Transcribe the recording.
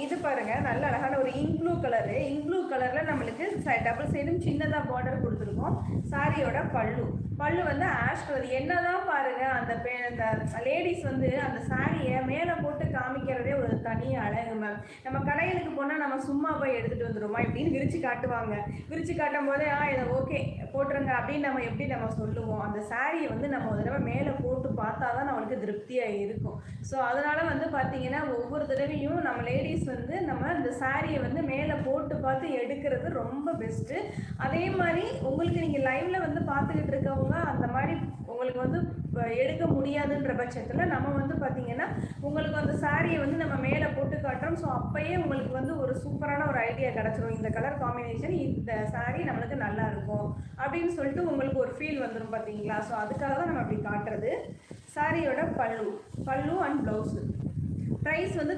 இது பாருங்க நல்ல அழகான ஒரு ink blue colour. Ink blue கலர்ல நம்மளுக்கு டபுள் சைடும் சின்னதாக பார்டர் கொடுத்துருக்கோம். சாரியோட பல்லு வந்து ஆஷ் கலர். என்னதான் பாருங்க அந்த லேடிஸ் வந்து அந்த சாரியை மேலே போட்டு காமிக்கிறதே ஒரு தனி அழகு மேம். நம்ம கடைகளுக்கு போனால் நம்ம சும்மா போய் எடுத்துகிட்டு வந்துடுவோமா இப்படின்னு விரிச்சு காட்டுவாங்க. விரிச்சு காட்டும் போதே இதை ஓகே போட்டுருங்க அப்படின்னு நம்ம எப்படி நம்ம சொல்லுவோம். அந்த சாரியை வந்து நம்ம ஒரு தடவை மேலே போட்டு பார்த்தா தான் நம்மளுக்கு திருப்தியாக இருக்கும். ஸோ அதனால் வந்து பார்த்தீங்கன்னா ஒவ்வொரு தடவையும் நம்ம லேடிஸ் வந்து நம்ம இந்த சாரியை வந்து மேலே போட்டு பார்த்து எடுக்கிறது ரொம்ப பெஸ்ட்டு. அதே மாதிரி உங்களுக்கு நீங்கள் லைவில் வந்து பார்த்துக்கிட்டு இருக்கவங்க அந்த மாதிரி உங்களுக்கு வந்து எடுக்க முடியாதுன்ற பட்சத்தில் நம்ம வந்து பார்த்தீங்கன்னா உங்களுக்கு அந்த சாரியை வந்து நம்ம மேலே போட்டு காட்டுறோம். ஸோ அப்போயே உங்களுக்கு வந்து ஒரு சூப்பரான ஒரு ஐடியா கிடச்சிரும். இந்த கலர் காம்பினேஷன் இந்த சாரி நம்மளுக்கு நல்லா இருக்கும் அப்படின்னு சொல்லிட்டு உங்களுக்கு ஒரு ஃபீல் வந்துடும் பார்த்தீங்களா. ஸோ அதுக்காக தான் நம்ம அப்படி காட்டுறது. சாரியோட பல்லு அண்ட் ப்ளவுஸு ப்ரைஸ் வந்து